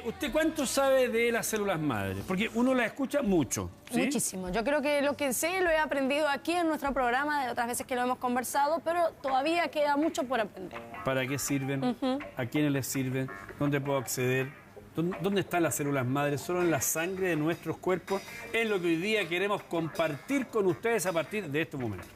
¿Usted cuánto sabe de las células madre? Porque uno las escucha mucho, ¿sí? Muchísimo. Yo creo que lo que sé lo he aprendido aquí en nuestro programa, de otras veces que lo hemos conversado, pero todavía queda mucho por aprender. ¿Para qué sirven? ¿A quiénes les sirven? ¿Dónde puedo acceder? ¿Dónde están las células madres? ¿Solo en la sangre de nuestros cuerpos? Es lo que hoy día queremos compartir con ustedes a partir de este momento.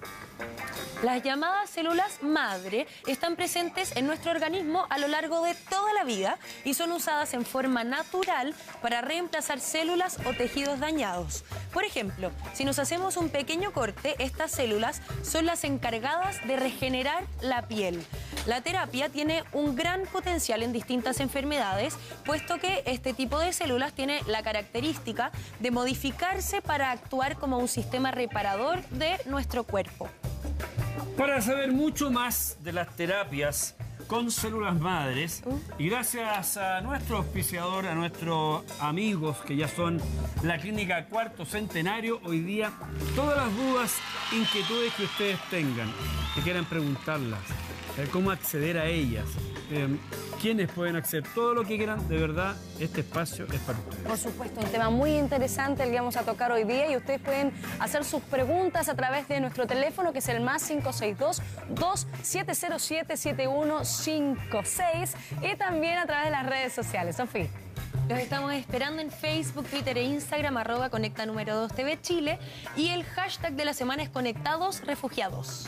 Las llamadas células madre están presentes en nuestro organismo a lo largo de toda la vida y son usadas en forma natural para reemplazar células o tejidos dañados. Por ejemplo, si nos hacemos un pequeño corte, estas células son las encargadas de regenerar la piel. La terapia tiene un gran potencial en distintas enfermedades, puesto que este tipo de células tiene la característica de modificarse para actuar como un sistema reparador de nuestro cuerpo. Para saber mucho más de las terapias con células madres, y gracias a nuestro auspiciador, a nuestros amigos que ya son la Clínica Cuarto Centenario, hoy día todas las dudas, inquietudes que ustedes tengan, que quieran preguntarlas, cómo acceder a ellas, quiénes pueden acceder, todo lo que quieran, de verdad, este espacio es para ustedes. Por supuesto, un tema muy interesante el que vamos a tocar hoy día y ustedes pueden hacer sus preguntas a través de nuestro teléfono, que es el más 562-2707-7156, y también a través de las redes sociales. Sofía. Los estamos esperando en Facebook, Twitter e Instagram, @Conecta número 2 TV Chile, y el hashtag de la semana es Conectados Refugiados.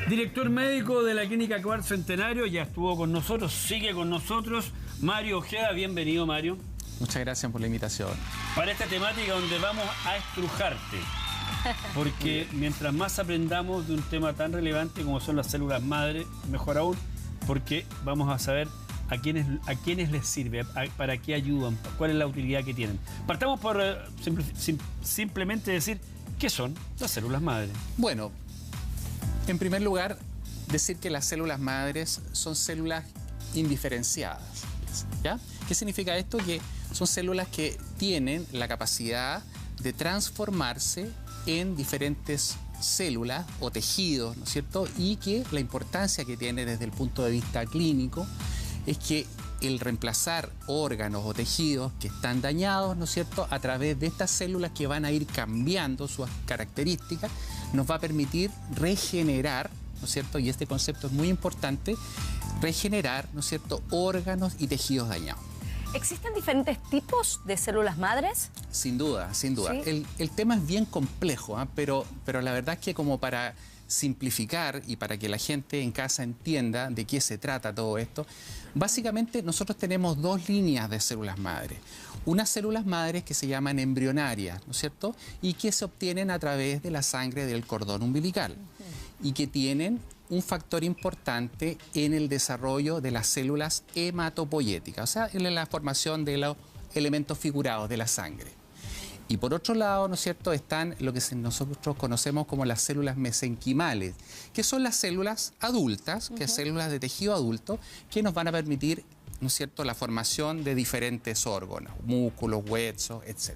Director médico de la Clínica Cuarto Centenario, ya estuvo con nosotros, sigue con nosotros, Mario Ojeda. Bienvenido, Mario. Muchas gracias por la invitación. Para esta temática donde vamos a estrujarte, porque mientras más aprendamos de un tema tan relevante como son las células madre, mejor aún, porque vamos a saber a quiénes les sirve, para qué ayudan, cuál es la utilidad que tienen. Partamos por simplemente decir qué son las células madre. Bueno, en primer lugar, decir que las células madres son células indiferenciadas, ¿ya? ¿Qué significa esto? Que son células que tienen la capacidad de transformarse en diferentes células o tejidos, ¿no es cierto? Y que la importancia que tiene desde el punto de vista clínico es que el reemplazar órganos o tejidos que están dañados, ¿no es cierto?, a través de estas células que van a ir cambiando sus características, nos va a permitir regenerar, ¿no es cierto?, y este concepto es muy importante, regenerar, ¿no es cierto?, órganos y tejidos dañados. ¿Existen diferentes tipos de células madres? Sin duda, sin duda. ¿Sí? El tema es bien complejo, ¿eh? pero la verdad es que como para simplificar y para que la gente en casa entienda de qué se trata todo esto, básicamente nosotros tenemos dos líneas de células madres. Unas células madres que se llaman embrionarias, ¿no es cierto? Y que se obtienen a través de la sangre del cordón umbilical y que tienen un factor importante en el desarrollo de las células hematopoyéticas, o sea, en la formación de los elementos figurados de la sangre. Y por otro lado, ¿no es cierto?, están lo que nosotros conocemos como las células mesenquimales, que son las células adultas, que son células de tejido adulto, que nos van a permitir, ¿no es cierto?, la formación de diferentes órganos, músculos, huesos, etc.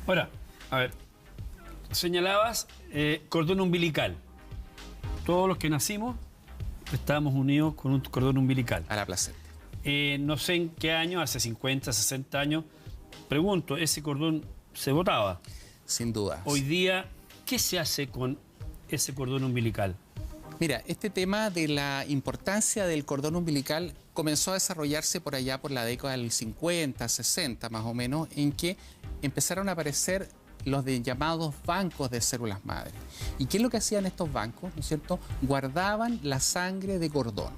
Ahora, a ver, señalabas cordón umbilical. Todos los que nacimos estábamos unidos con un cordón umbilical. A la placenta. No sé en qué año, hace 50, 60 años, pregunto, ese cordón se botaba. Sin duda. Hoy día, ¿qué se hace con ese cordón umbilical? Mira, este tema de la importancia del cordón umbilical comenzó a desarrollarse por allá por la década del 50, 60 más o menos, en que empezaron a aparecer los llamados bancos de células madre. ¿Y qué es lo que hacían estos bancos? ¿No es cierto? Guardaban la sangre de cordón.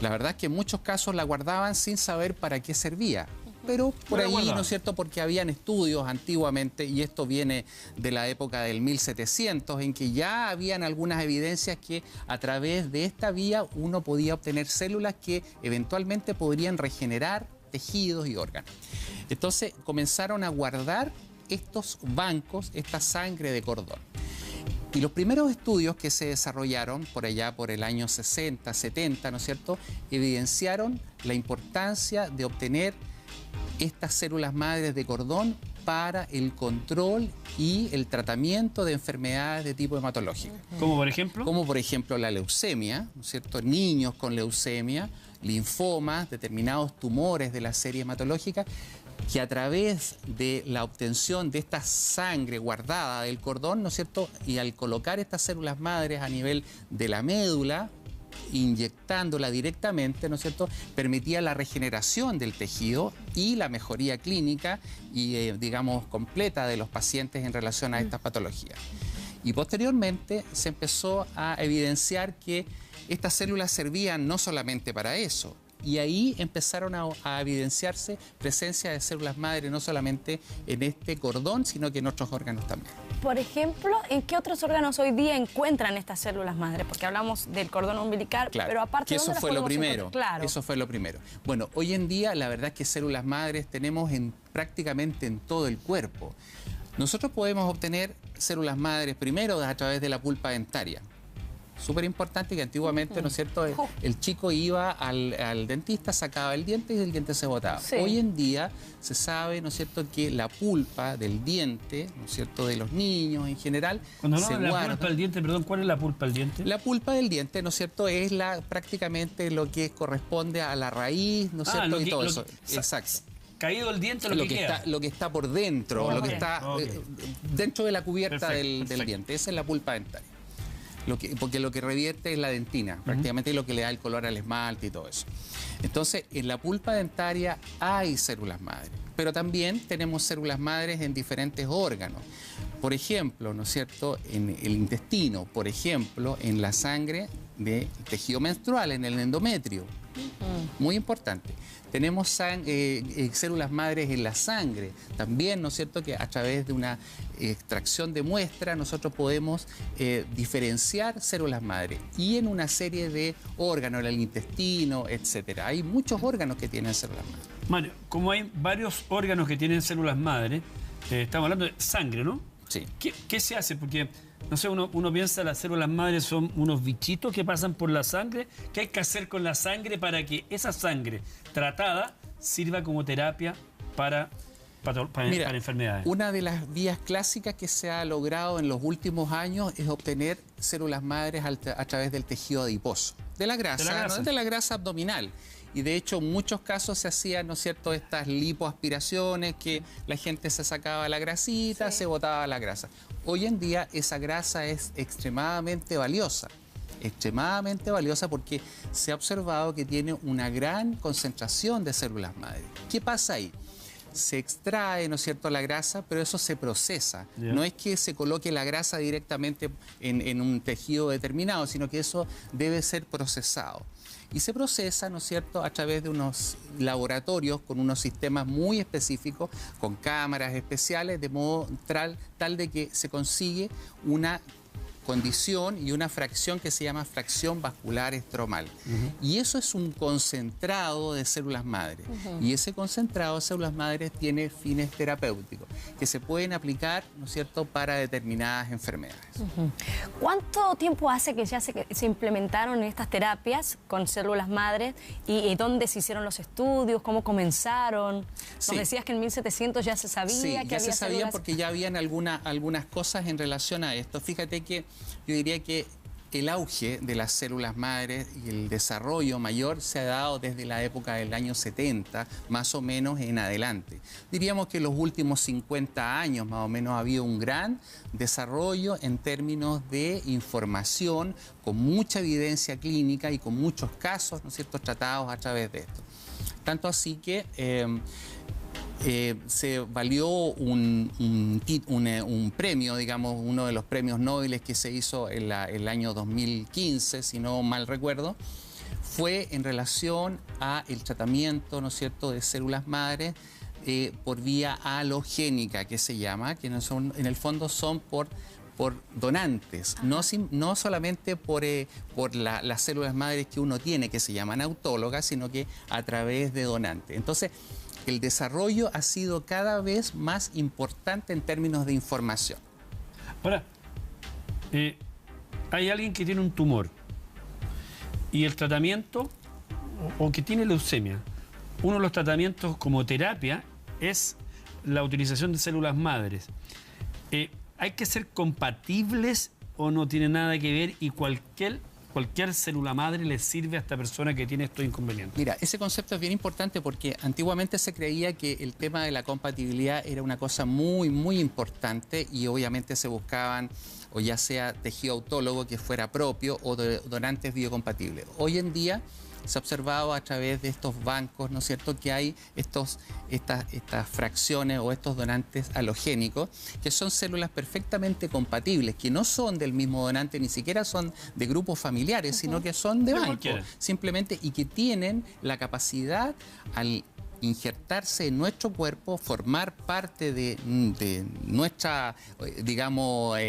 La verdad es que en muchos casos la guardaban sin saber para qué servía. Pero por ahí, ¿no es cierto?, porque habían estudios antiguamente, y esto viene de la época del 1700, en que ya habían algunas evidencias que a través de esta vía uno podía obtener células que eventualmente podrían regenerar tejidos y órganos. Entonces comenzaron a guardar estos bancos, esta sangre de cordón. Y los primeros estudios que se desarrollaron por allá por el año 60, 70, ¿no es cierto?, evidenciaron la importancia de obtener estas células madres de cordón para el control y el tratamiento de enfermedades de tipo hematológico. ¿Como por ejemplo? Como por ejemplo la leucemia, ¿no es cierto? Niños con leucemia, linfomas, determinados tumores de la serie hematológica, que a través de la obtención de esta sangre guardada del cordón, ¿no es cierto? Y al colocar estas células madres a nivel de la médula, inyectándola directamente, ¿no es cierto?, permitía la regeneración del tejido y la mejoría clínica y, digamos, completa de los pacientes en relación a estas patologías. Y posteriormente se empezó a evidenciar que estas células servían no solamente para eso, y ahí empezaron a evidenciarse presencia de células madre no solamente en este cordón, sino que en otros órganos también. Por ejemplo, ¿en qué otros órganos hoy día encuentran estas células madre? Porque hablamos del cordón umbilical, Claro, pero aparte que ¿dónde eso las fue lo podemos primero. encontrar? Claro. Eso fue lo primero. Bueno, hoy en día la verdad es que células madres tenemos prácticamente en todo el cuerpo. Nosotros podemos obtener células madres primero a través de la pulpa dentaria. Súper importante que antiguamente, ¿no es cierto?, el chico iba al dentista, sacaba el diente y el diente se botaba. Sí. Hoy en día se sabe, ¿no es cierto?, que la pulpa del diente, ¿no es cierto?, de los niños en general, Cuando se hablamos de la guarda. pulpa del diente, perdón, ¿cuál es la pulpa del diente? La pulpa del diente, ¿no es cierto?, es prácticamente lo que corresponde a la raíz, ¿no es cierto?, y todo eso. Exacto. Caído el diente, lo que queda. Lo que está por dentro, lo que está dentro de la cubierta del Perfecto. diente. Esa es la pulpa dentaria. Porque lo que revierte es la dentina, prácticamente lo que le da el color al esmalte y todo eso. Entonces, en la pulpa dentaria hay células madres, pero también tenemos células madres en diferentes órganos. Por ejemplo, ¿no es cierto?, en el intestino, por ejemplo, en la sangre del tejido menstrual, en el endometrio. Muy importante. Tenemos células madres en la sangre. También, ¿no es cierto?, que a través de una extracción de muestra nosotros podemos diferenciar células madres. Y en una serie de órganos, el intestino, etcétera. Hay muchos órganos que tienen células madres. Mario, como hay varios órganos que tienen células madre, estamos hablando de sangre, ¿no? Sí. ¿Qué se hace? Porque, no sé, uno piensa que las células madres son unos bichitos que pasan por la sangre. ¿Qué hay que hacer con la sangre para que esa sangre tratada sirva como terapia para enfermedades? Una de las vías clásicas que se ha logrado en los últimos años es obtener células madres a través del tejido adiposo, de la grasa, ¿no? De la grasa abdominal. Y de hecho, en muchos casos se hacían, ¿no es cierto?, estas lipoaspiraciones, que la gente se sacaba la grasita, se botaba la grasa. Hoy en día esa grasa es extremadamente valiosa porque se ha observado que tiene una gran concentración de células madre. ¿Qué pasa ahí? Se extrae, ¿no es cierto?, la grasa, pero eso se procesa. Yeah. No es que se coloque la grasa directamente en un tejido determinado, sino que eso debe ser procesado. Y se procesa, ¿no es cierto?, a través de unos laboratorios con unos sistemas muy específicos, con cámaras especiales, de modo tal de que se consigue una condición y una fracción que se llama fracción vascular estromal. Y eso es un concentrado de células madres. Y ese concentrado de células madres tiene fines terapéuticos que se pueden aplicar, ¿no es cierto?, para determinadas enfermedades. ¿Cuánto tiempo hace que ya se implementaron estas terapias con células madres y dónde se hicieron los estudios, cómo comenzaron? Nos decías que en 1700 ya se sabía que ya había se sabía células... porque ya habían algunas cosas en relación a esto. Fíjate que yo diría que el auge de las células madres y el desarrollo mayor se ha dado desde la época del año 70, más o menos en adelante. Diríamos que en los últimos 50 años más o menos ha habido un gran desarrollo en términos de información, con mucha evidencia clínica y con muchos casos, ¿no es cierto?, tratados a través de esto. Tanto así que se valió un premio, digamos, uno de los premios Nobel que se hizo en el año 2015, si no mal recuerdo, fue en relación a el tratamiento, ¿no es cierto?, de células madres por vía halogénica, que se llama, que en el fondo son por donantes, no solamente por las células madres que uno tiene, que se llaman autólogas, sino que a través de donantes. Entonces, el desarrollo ha sido cada vez más importante en términos de información. Ahora, hay alguien que tiene un tumor y el tratamiento, o que tiene leucemia, uno de los tratamientos como terapia es la utilización de células madres, ¿hay que ser compatibles o no tiene nada que ver y cualquier célula madre le sirve a esta persona que tiene estos inconvenientes? Mira, ese concepto es bien importante porque antiguamente se creía que el tema de la compatibilidad era una cosa muy, muy importante y obviamente se buscaban o ya sea tejido autólogo que fuera propio o donantes biocompatibles. Hoy en día se ha observado a través de estos bancos, ¿no es cierto?, que hay estas fracciones o estos donantes halogénicos, que son células perfectamente compatibles, que no son del mismo donante, ni siquiera son de grupos familiares, sino que son de banco, simplemente, y que tienen la capacidad al injertarse en nuestro cuerpo, formar parte de nuestra, digamos,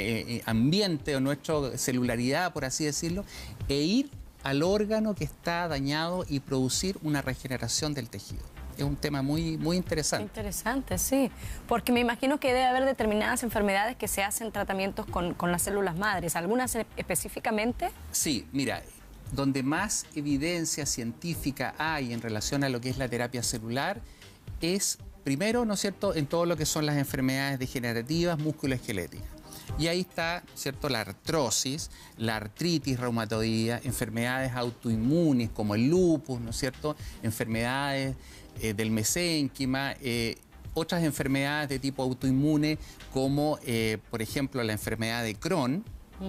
ambiente o nuestra celularidad, por así decirlo, e ir al órgano que está dañado y producir una regeneración del tejido. Es un tema muy, muy interesante. Interesante, sí. Porque me imagino que debe haber determinadas enfermedades que se hacen tratamientos con las células madres. ¿Algunas específicamente? Sí, mira, donde más evidencia científica hay en relación a lo que es la terapia celular es, primero, ¿no es cierto?, en todo lo que son las enfermedades degenerativas musculoesqueléticas. Y ahí está, ¿cierto?, la artrosis, la artritis reumatoidea, enfermedades autoinmunes como el lupus, ¿no es cierto?, enfermedades del mesénquima, otras enfermedades de tipo autoinmune como, por ejemplo, la enfermedad de Crohn.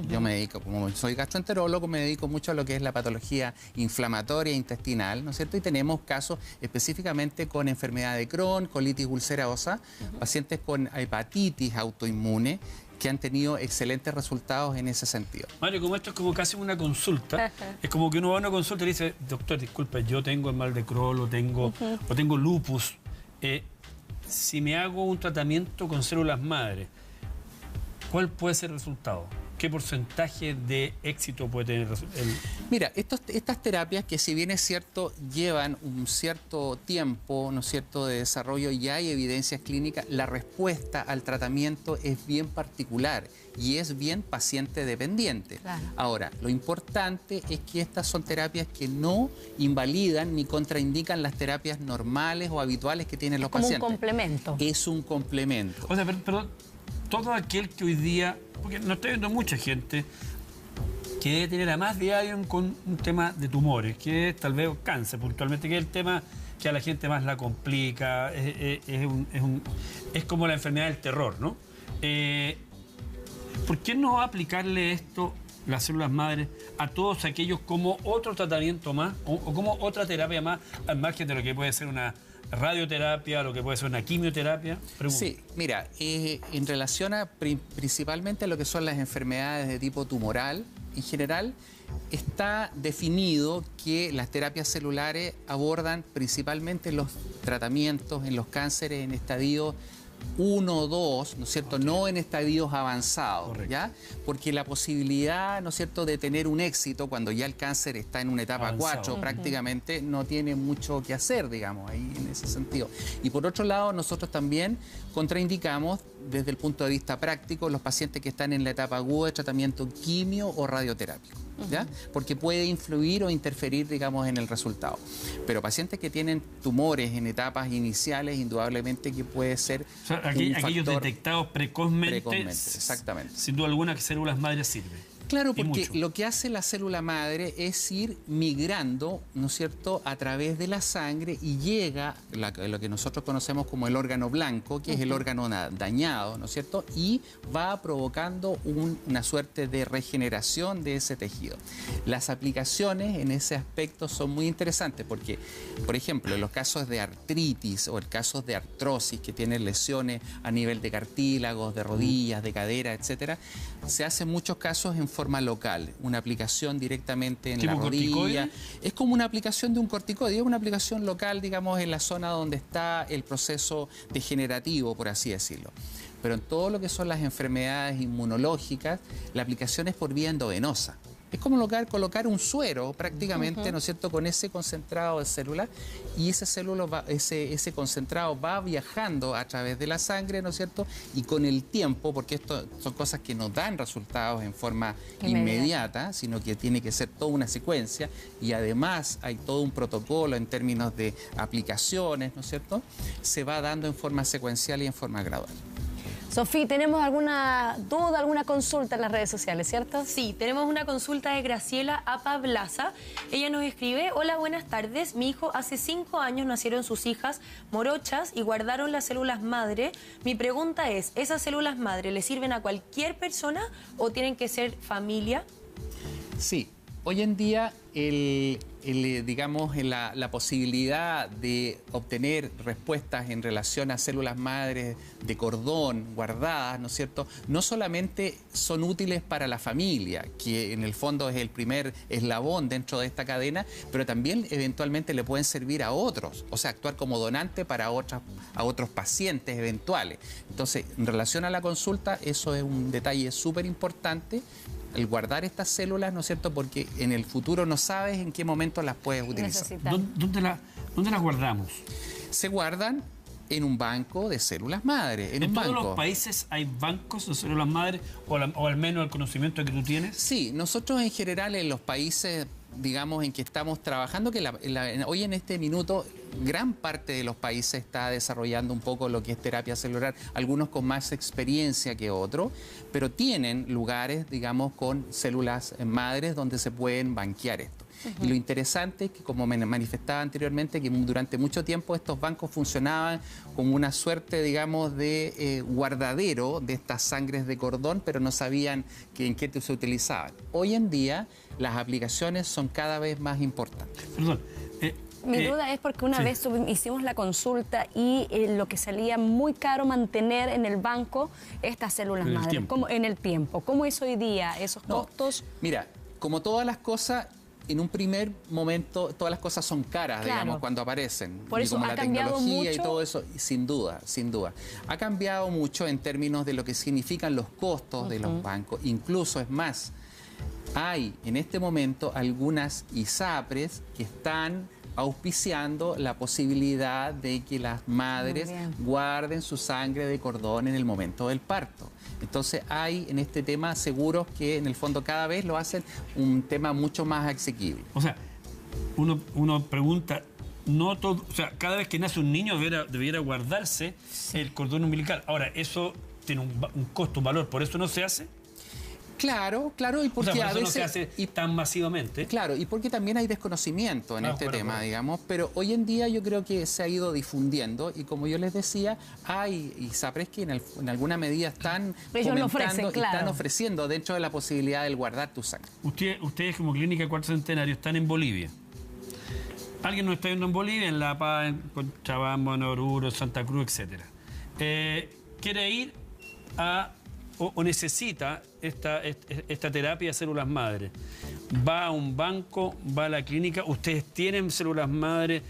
Yo me dedico, como soy gastroenterólogo, me dedico mucho a lo que es la patología inflamatoria intestinal, ¿no es cierto? Y tenemos casos específicamente con enfermedad de Crohn, colitis ulcerosa, pacientes con hepatitis autoinmune, que han tenido excelentes resultados en ese sentido. Mario, como esto es como casi una consulta, es como que uno va a una consulta y dice, doctor, disculpa, yo tengo el mal de Crohn o tengo lupus. Si me hago un tratamiento con células madre, ¿cuál puede ser el resultado? ¿Qué porcentaje de éxito puede tener el...? Mira, estas terapias que si bien es cierto, llevan un cierto tiempo, ¿no es cierto?, de desarrollo y hay evidencias clínicas, la respuesta al tratamiento es bien particular y es bien paciente dependiente. Claro. Ahora, lo importante es que estas son terapias que no invalidan ni contraindican las terapias normales o habituales que tienen los pacientes. Como un complemento. Es un complemento. O sea, perdón, todo aquel que hoy día, porque no estoy viendo mucha gente que debe tener a más de alguien con un tema de tumores, que es tal vez cáncer puntualmente, que es el tema que a la gente más la complica, es como la enfermedad del terror, ¿no? ¿Por qué no aplicarle esto, las células madres, a todos aquellos como otro tratamiento más o como otra terapia más, al margen de lo que puede ser una radioterapia, lo que puede ser una quimioterapia? Pregunto. Sí, mira, en relación a principalmente a lo que son las enfermedades de tipo tumoral, en general está definido que las terapias celulares abordan principalmente los tratamientos en los cánceres en estadio 1 o 2, ¿no es cierto?, no en estadios avanzados. Correcto. ¿Ya? Porque la posibilidad, ¿no es cierto?, de tener un éxito cuando ya el cáncer está en una etapa avanzado, 4 prácticamente, no tiene mucho que hacer, digamos, ahí en ese sentido. Y por otro lado, nosotros también contraindicamos desde el punto de vista práctico los pacientes que están en la etapa aguda de tratamiento quimio o radioterápico, ¿ya? Porque puede influir o interferir, digamos, en el resultado. Pero pacientes que tienen tumores en etapas iniciales, indudablemente que puede ser o sea, aquellos detectados precozmente, exactamente. Sin duda alguna que células madres sirven. Claro, porque lo que hace la célula madre es ir migrando, ¿no es cierto?, a través de la sangre y llega lo que nosotros conocemos como el órgano blanco, que es el órgano dañado, ¿no es cierto?, y va provocando una suerte de regeneración de ese tejido. Las aplicaciones en ese aspecto son muy interesantes porque, por ejemplo, en los casos de artritis o en casos de artrosis que tienen lesiones a nivel de cartílagos, de rodillas, de cadera, etcétera, se hacen muchos casos en forma local, una aplicación directamente en la rodilla. Es como una aplicación de un corticoide, es una aplicación local, digamos, en la zona donde está el proceso degenerativo, por así decirlo. Pero en todo lo que son las enfermedades inmunológicas, la aplicación es por vía endovenosa. Es como colocar un suero prácticamente, ¿no es cierto?, con ese concentrado de células, y ese concentrado va viajando a través de la sangre, ¿no es cierto?, y con el tiempo, porque esto son cosas que no dan resultados en forma inmediata, sino que tiene que ser toda una secuencia, y además hay todo un protocolo en términos de aplicaciones, ¿no es cierto?, se va dando en forma secuencial y en forma gradual. Sofía, ¿tenemos alguna duda, alguna consulta en las redes sociales, cierto? Sí, tenemos una consulta de Graciela Apablaza. Ella nos escribe: hola, buenas tardes. Mi hijo, hace 5 años nacieron sus hijas morochas y guardaron las células madre. Mi pregunta es, ¿esas células madre le sirven a cualquier persona o tienen que ser familia? Sí, hoy en día digamos, la posibilidad de obtener respuestas en relación a células madres de cordón guardadas, ¿no es cierto?, no solamente son útiles para la familia, que en el fondo es el primer eslabón dentro de esta cadena, pero también eventualmente le pueden servir a otros, o sea, actuar como donante para a otros pacientes eventuales. Entonces, en relación a la consulta, eso es un detalle súper importante, el guardar estas células, ¿no es cierto?, porque en el futuro no sabes en qué momento las puedes utilizar. ¿Dónde las guardamos? Se guardan en un banco de células madre. ¿En todos los países hay bancos de células madre o al menos el conocimiento que tú tienes? Sí, nosotros en general en los países, digamos, en que estamos trabajando, que hoy en este minuto gran parte de los países está desarrollando un poco lo que es terapia celular, algunos con más experiencia que otros, pero tienen lugares, digamos, con células madres donde se pueden banquear esto. Y lo interesante es que, como me manifestaba anteriormente, que durante mucho tiempo estos bancos funcionaban como una suerte, digamos, de guardadero de estas sangres de cordón, pero no sabían en qué se utilizaban. Hoy en día las aplicaciones son cada vez más importantes. Perdón. Mi duda es porque una vez hicimos la consulta y lo que salía muy caro mantener en el banco estas células madre. En el tiempo. ¿Cómo es hoy día esos costos? Mira, como todas las cosas, en un primer momento todas las cosas son caras, digamos, cuando aparecen. Por eso como ha la cambiado tecnología mucho. Y todo eso, sin duda, sin duda. Ha cambiado mucho en términos de lo que significan los costos de los bancos. Incluso, es más, hay en este momento algunas ISAPRES que están auspiciando la posibilidad de que las madres guarden su sangre de cordón en el momento del parto. Entonces hay en este tema seguros que en el fondo cada vez lo hacen un tema mucho más asequible. O sea, uno pregunta, no todo, o sea, cada vez que nace un niño debiera guardarse el cordón umbilical. Ahora, eso tiene un costo, un valor, ¿por eso no se hace? Claro, y porque por eso a veces no se hace tan masivamente. Claro, y porque también hay desconocimiento en este tema, digamos, pero hoy en día yo creo que se ha ido difundiendo y como yo les decía, hay ISAPRES que en alguna medida están fomentando y están ofreciendo dentro de la posibilidad del guardar tu sangre. Ustedes como Clínica Cuarto Centenario están en Bolivia. Alguien nos está viendo en Bolivia, en La Paz, en Cochabamba, en Oruro, Santa Cruz, etc. Quiere ir o necesita esta terapia de células madre. Va a un banco, va a la clínica, ustedes tienen células madre.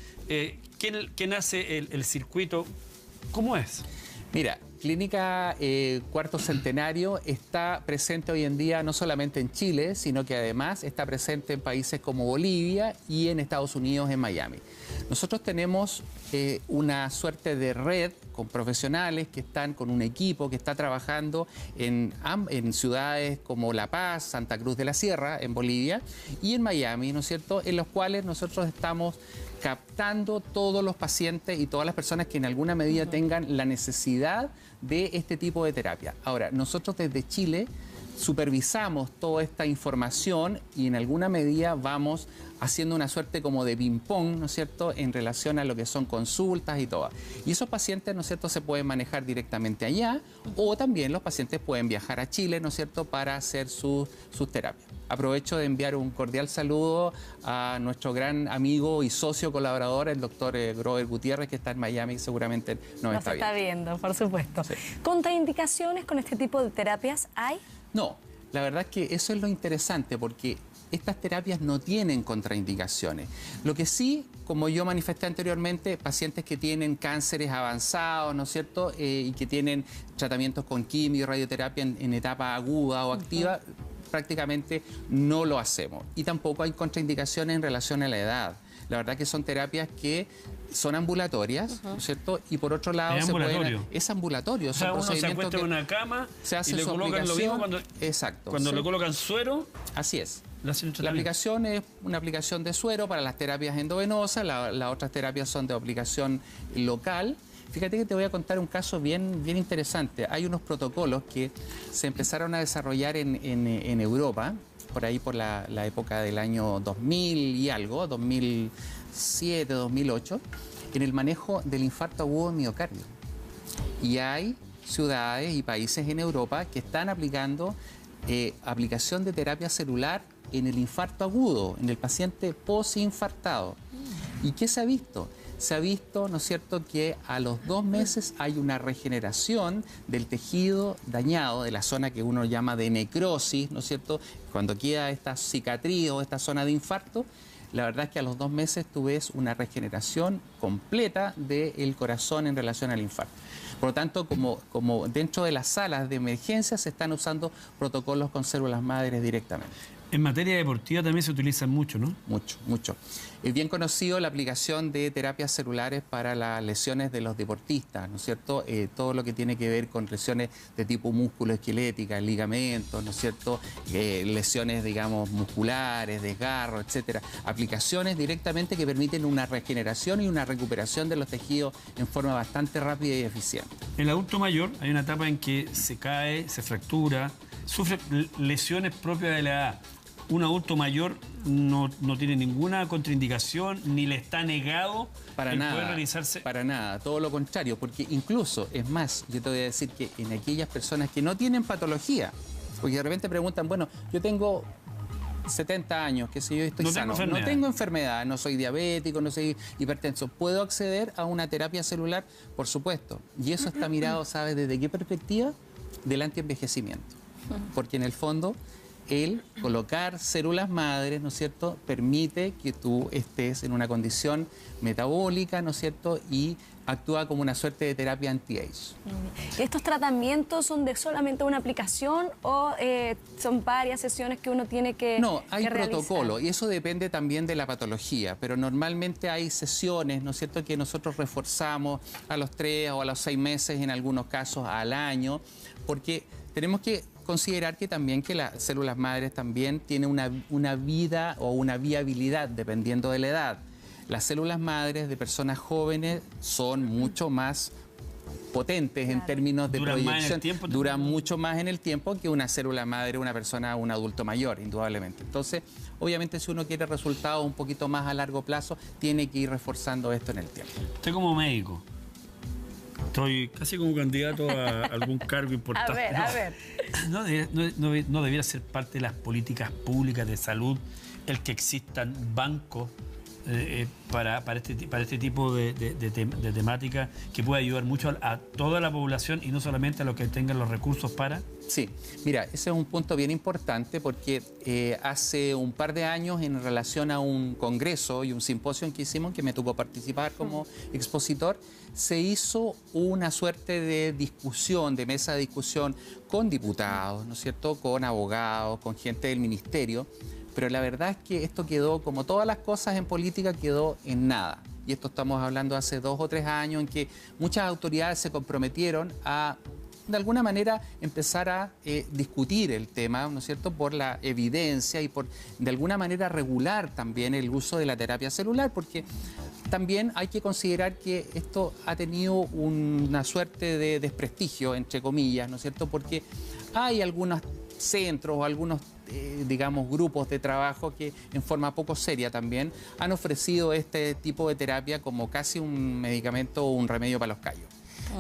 ¿Quién hace el circuito? ¿Cómo es? Mira, Clínica Cuarto Centenario está presente hoy en día no solamente en Chile, sino que además está presente en países como Bolivia y en Estados Unidos, en Miami. Nosotros tenemos una suerte de red con profesionales que están con un equipo que está trabajando en ciudades como La Paz, Santa Cruz de la Sierra, en Bolivia, y en Miami, ¿no es cierto?, en los cuales nosotros estamos captando todos los pacientes y todas las personas que en alguna medida tengan la necesidad de este tipo de terapia. Ahora, nosotros desde Chile supervisamos toda esta información y en alguna medida vamos haciendo una suerte como de ping-pong, ¿no es cierto?, en relación a lo que son consultas y todo. Y esos pacientes, ¿no es cierto?, se pueden manejar directamente allá o también los pacientes pueden viajar a Chile, ¿no es cierto?, para hacer sus terapias. Aprovecho de enviar un cordial saludo a nuestro gran amigo y socio colaborador, el doctor Grover Gutiérrez, que está en Miami y seguramente nos está viendo, por supuesto. Sí. ¿Contraindicaciones con este tipo de terapias hay? No, la verdad es que eso es lo interesante porque estas terapias no tienen contraindicaciones. Lo que sí, como yo manifesté anteriormente, pacientes que tienen cánceres avanzados, ¿no es cierto?, y que tienen tratamientos con quimio y radioterapia en etapa aguda o activa, prácticamente no lo hacemos. Y tampoco hay contraindicaciones en relación a la edad. La verdad que son terapias que son ambulatorias, ¿no es cierto? Y por otro lado, es ambulatorio. Es ambulatorio. O sea, uno se acuesta en una cama y le colocan lo mismo cuando, le colocan suero. Así es. La aplicación es una aplicación de suero para las terapias endovenosas, las otras terapias son de aplicación local. Fíjate que te voy a contar un caso bien interesante. Hay unos protocolos que se empezaron a desarrollar en Europa, por ahí por la época del año 2000 y algo, 2007, 2008, en el manejo del infarto agudo de miocardio. Y hay ciudades y países en Europa que están aplicando aplicación de terapia celular en el infarto agudo, en el paciente posinfartado. ¿Y qué se ha visto? Se ha visto, ¿no es cierto?, que a los 2 meses hay una regeneración del tejido dañado, de la zona que uno llama de necrosis, ¿no es cierto?, cuando queda esta cicatriz o esta zona de infarto. La verdad es que a los 2 meses tú ves una regeneración completa del corazón en relación al infarto. Por lo tanto, como dentro de las salas de emergencia se están usando protocolos con células madres directamente. En materia deportiva también se utilizan mucho, ¿no? Mucho. Es bien conocido la aplicación de terapias celulares para las lesiones de los deportistas, ¿no es cierto? Todo lo que tiene que ver con lesiones de tipo músculo-esquelética, ligamentos, ¿no es cierto? Lesiones, digamos, musculares, desgarro, etcétera. Aplicaciones directamente que permiten una regeneración y una recuperación de los tejidos en forma bastante rápida y eficiente. En el adulto mayor hay una etapa en que se cae, se fractura, sufre lesiones propias de la edad. Un adulto mayor no tiene ninguna contraindicación, ni le está negado para nada, poder realizarse. Para nada, todo lo contrario, porque incluso, es más, yo te voy a decir que en aquellas personas que no tienen patología, porque de repente preguntan, bueno, yo tengo 70 años, qué sé yo, estoy sano, no tengo enfermedad, no soy diabético, no soy hipertenso, ¿puedo acceder a una terapia celular? Por supuesto, y eso está mirado, ¿sabes desde qué perspectiva? Del antienvejecimiento, porque en el fondo el colocar células madres, ¿no es cierto?, permite que tú estés en una condición metabólica, ¿no es cierto?, y actúa como una suerte de terapia anti-age. ¿Estos tratamientos son de solamente una aplicación o son varias sesiones que uno tiene que No, hay realizar? protocolo y eso depende también de la patología, pero normalmente hay sesiones, ¿no es cierto?, que nosotros reforzamos a los 3 o a los 6 meses, en algunos casos al año, porque tenemos que considerar que también que las células madres también tienen una vida o una viabilidad dependiendo de la edad. Las células madres de personas jóvenes son mucho más potentes en términos de proyección, duran mucho más en el tiempo que una célula madre, una persona, un adulto mayor, indudablemente. Entonces, obviamente, si uno quiere resultados un poquito más a largo plazo, tiene que ir reforzando esto en el tiempo. Usted como médico, estoy casi como candidato a algún cargo importante. A ver. No debiera ser parte de las políticas públicas de salud el que existan bancos para este tipo de temática que pueda ayudar mucho a toda la población y no solamente a los que tengan los recursos para... Sí, mira, ese es un punto bien importante porque hace un par de años en relación a un congreso y un simposio que hicimos, que me tocó participar como expositor, se hizo una suerte de discusión, de mesa de discusión con diputados, ¿no es cierto?, con abogados, con gente del ministerio, pero la verdad es que esto quedó, como todas las cosas en política, quedó en nada. Y esto estamos hablando hace 2 o 3 años en que muchas autoridades se comprometieron a, de alguna manera, empezar a discutir el tema, ¿no es cierto?, por la evidencia y por, de alguna manera, regular también el uso de la terapia celular, porque también hay que considerar que esto ha tenido una suerte de desprestigio, entre comillas, ¿no es cierto?, porque hay algunos centros o algunos digamos, grupos de trabajo que en forma poco seria también han ofrecido este tipo de terapia como casi un medicamento o un remedio para los callos.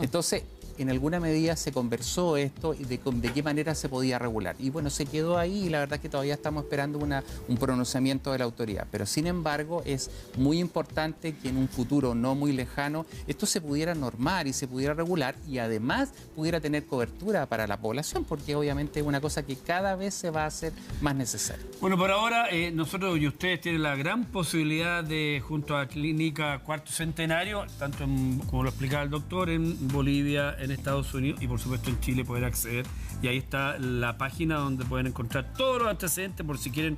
Entonces, en alguna medida se conversó esto y de qué manera se podía regular. Y bueno, se quedó ahí y la verdad es que todavía estamos esperando un pronunciamiento de la autoridad. Pero sin embargo, es muy importante que en un futuro no muy lejano esto se pudiera normar y se pudiera regular y además pudiera tener cobertura para la población, porque obviamente es una cosa que cada vez se va a hacer más necesaria. Bueno, por ahora nosotros y ustedes tienen la gran posibilidad de, junto a Clínica Cuarto Centenario, tanto como lo explicaba el doctor, en Bolivia, en Estados Unidos y por supuesto en Chile poder acceder. Y ahí está la página donde pueden encontrar todos los antecedentes por si quieren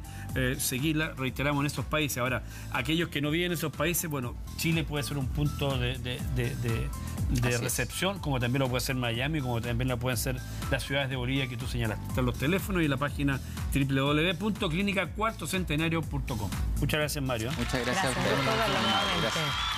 seguirla, reiteramos, en esos países. Ahora, aquellos que no viven en esos países, bueno, Chile puede ser un punto de recepción, como también lo puede ser Miami, como también lo pueden ser las ciudades de Bolivia que tú señalaste. Están los teléfonos y la página www.clinicacuartocentenario.com. Muchas gracias, Mario. Muchas gracias a ustedes. Gracias.